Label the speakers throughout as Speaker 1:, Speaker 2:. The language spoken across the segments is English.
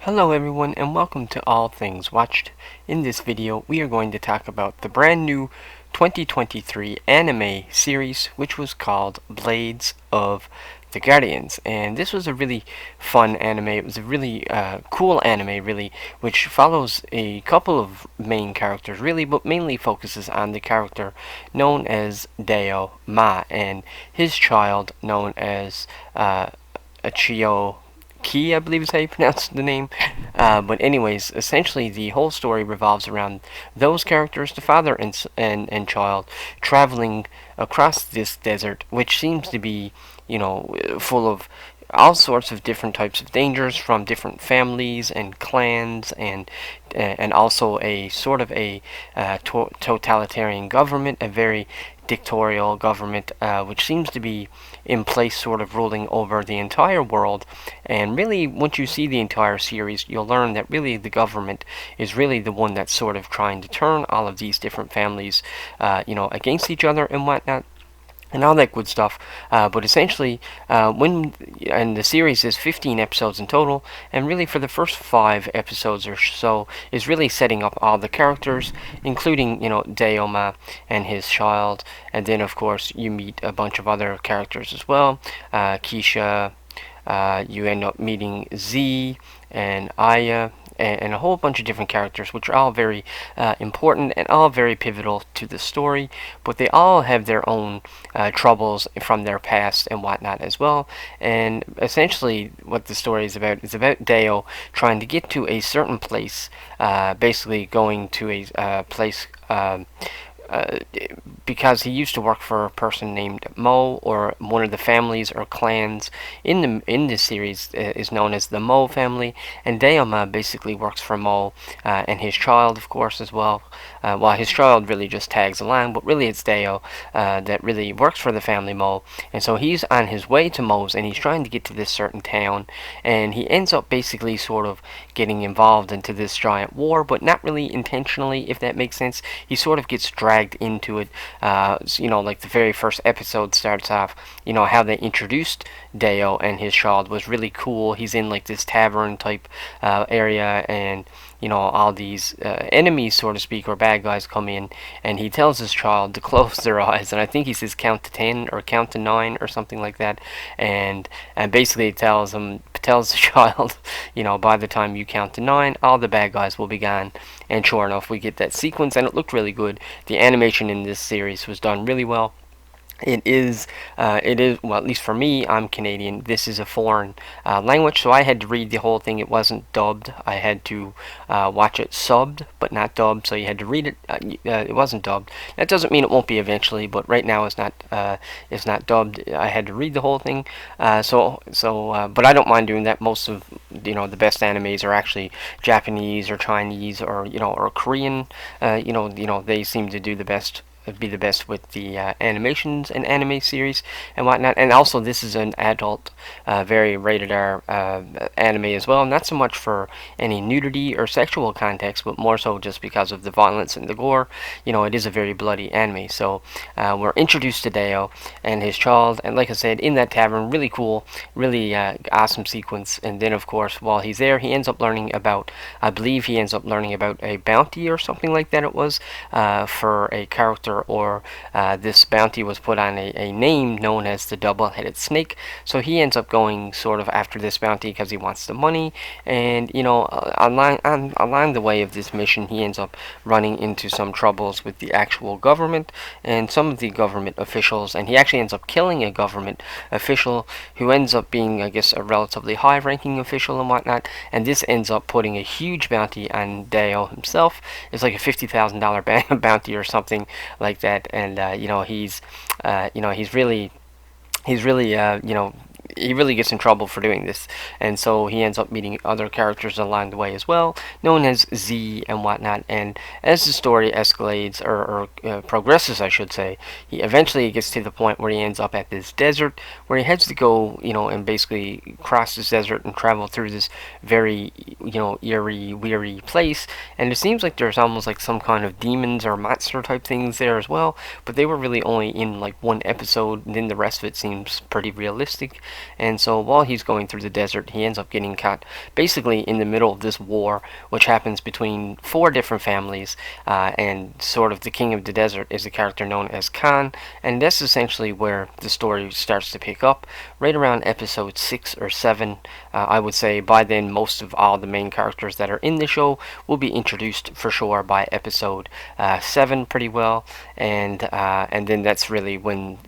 Speaker 1: Hello everyone and welcome to All Things Watched. In this video we are going to talk about the brand new 2023 anime series which was called Blades of the Guardians, and this was a really fun anime. It was a really cool anime really, which follows a couple of main characters really, but mainly focuses on the character known as Deo Ma and his child known as Achio Key, I believe is how you pronounce the name. But anyways, essentially the whole story revolves around those characters, the father and child, traveling across this desert, which seems to be, full of all sorts of different types of dangers from different families and clans, and also a sort of a totalitarian government, a very dictatorial government, which seems to be in place, sort of ruling over the entire world. And really, once you see the entire series, you'll learn that really the government is really the one that's sort of trying to turn all of these different families, against each other and whatnot, and all that good stuff. But essentially, and the series is 15 episodes in total, and really for the first 5 episodes or so is really setting up all the characters, including Daoma and his child, and then of course you meet a bunch of other characters as well. Keisha, you end up meeting Z and Aya, and a whole bunch of different characters, which are all very important and all very pivotal to the story, but they all have their own troubles from their past and whatnot as well. And essentially, what the story is about Deo trying to get to a certain place, basically going to a place. Uh, because he used to work for a person named Mo, or one of the families or clans in this series is known as the Mo family, and Daoma basically works for Mo and his child, of course, as well. While his child really just tags along, but really it's Deo that really works for the family Mo, and so he's on his way to Mo's, and he's trying to get to this certain town, and he ends up basically sort of getting involved into this giant war, but not really intentionally, if that makes sense. He sort of gets dragged into it. Like the very first episode starts off, how they introduced Deo and his child was really cool. He's in like this tavern type area, and all these enemies, so to speak, or bad guys come in, and he tells his child to close their eyes, and I think he says count to 10 or count to 9 or something like that, and basically tells the child, by the time you count to 9, all the bad guys will be gone. And sure enough, we get that sequence, and it looked really good. The animation in this series was done really well. Well, at least for me, I'm Canadian. This is a foreign language, so I had to read the whole thing. It wasn't dubbed. I had to watch it subbed, but not dubbed. So you had to read it. It wasn't dubbed. That doesn't mean it won't be eventually, but right now it's not dubbed. I had to read the whole thing. But I don't mind doing that. Most of the best animes are actually Japanese or Chinese or Korean. They seem to do the best. Be the best with the animations and anime series and whatnot. And also, this is an adult, very rated R anime as well. Not so much for any nudity or sexual context, but more so just because of the violence and the gore. It is a very bloody anime. So we're introduced to Deo and his child, and like I said, in that tavern, really cool, really awesome sequence. And then, of course, while he's there, he ends up learning about, I believe he ends up learning about a bounty or something like that. It was for a character, or this bounty was put on a name known as the double-headed snake. So he ends up going sort of after this bounty because he wants the money, and along the way of this mission, he ends up running into some troubles with the actual government and some of the government officials, and he actually ends up killing a government official who ends up being, I guess, a relatively high-ranking official and whatnot, and this ends up putting a huge bounty on Deo himself. It's like a $50,000 bounty or something like that, and he's really he really gets in trouble for doing this, and so he ends up meeting other characters along the way as well, known as Z and whatnot. And as the story escalates or progresses, I should say, he eventually gets to the point where he ends up at this desert, where he has to go, and basically cross this desert and travel through this very, eerie, weary place. And it seems like there's almost like some kind of demons or monster type things there as well, but they were really only in like one episode, and then the rest of it seems pretty realistic. And so while he's going through the desert, he ends up getting caught basically in the middle of this war, which happens between four different families. And sort of the king of the desert is a character known as Khan, and that's essentially where the story starts to pick up, right around episode 6 or 7. I would say by then most of all the main characters that are in the show will be introduced for sure by episode 7 pretty well, and then that's really when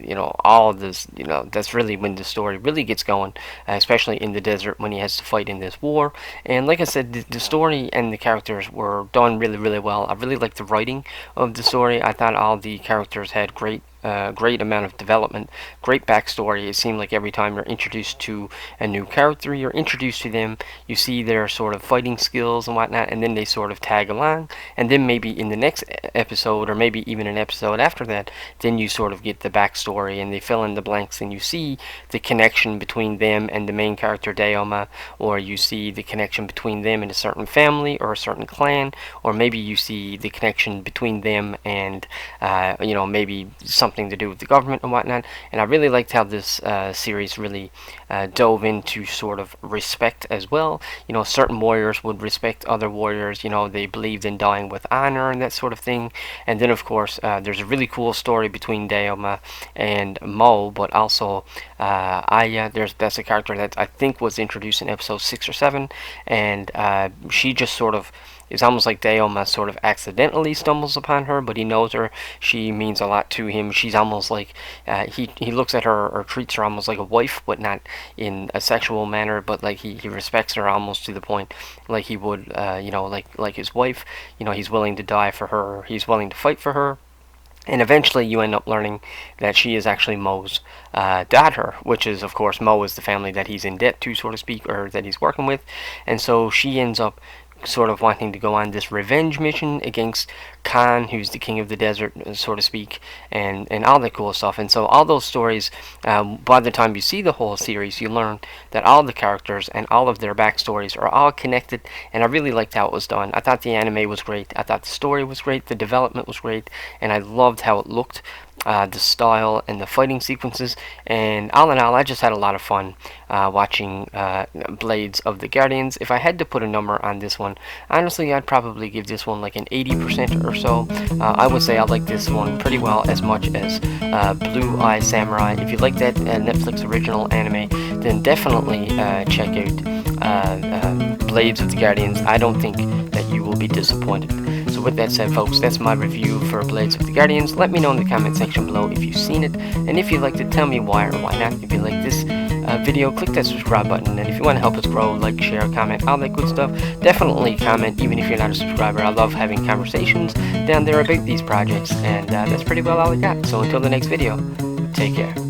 Speaker 1: all of this that's really when the story really gets going, especially in the desert when he has to fight in this war. And like I said, the story and the characters were done really, really well. I really liked the writing of the story. I thought all the characters had great amount of development, great backstory. It seemed like every time you're introduced to a new character, you're introduced to them, you see their sort of fighting skills and whatnot, and then they sort of tag along, and then maybe in the next episode, or maybe even an episode after that, then you sort of get the backstory and they fill in the blanks, and you see the connection between them and the main character Daoma, or you see the connection between them and a certain family or a certain clan, or maybe you see the connection between them and maybe something to do with the government and whatnot. And I really liked how this series really dove into sort of respect as well. Certain warriors would respect other warriors. They believed in dying with honor and that sort of thing. And then of course there's a really cool story between Daoma and Mo, but also Aya. That's a character that I think was introduced in episode 6 or 7, and she just sort of it's almost like Daoma sort of accidentally stumbles upon her, but he knows her. She means a lot to him. She's almost like he looks at her or treats her almost like a wife, but not in a sexual manner. But like he respects her almost to the point like he would, like his wife. He's willing to die for her. He's willing to fight for her. And eventually you end up learning that she is actually Mo's daughter, which is, of course, Mo is the family that he's in debt to, so to speak, or that he's working with. And so she ends up sort of wanting to go on this revenge mission against Khan, who's the king of the desert, so to speak, and all that cool stuff. And so all those stories, by the time you see the whole series, you learn that all the characters and all of their backstories are all connected, and I really liked how it was done. I thought the anime was great, I thought the story was great, the development was great, and I loved how it looked. The style and the fighting sequences, and all in all, I just had a lot of fun watching Blades of the Guardians. If I had to put a number on this one, honestly, I'd probably give this one like an 80% or so. I would say I like this one pretty well, as much as Blue Eye Samurai. If you like that Netflix original anime, then definitely check out Blades of the Guardians. I don't think that you will be disappointed. So with that said, folks, that's my review for Blades of the Guardians. Let me know in the comment section below if you've seen it, and if you'd like to tell me why or why not. If you like this video, click that subscribe button, and if you want to help us grow, like, share, comment, all that good stuff, definitely comment, even if you're not a subscriber. I love having conversations down there about these projects, and that's pretty well all I got. So until the next video, take care.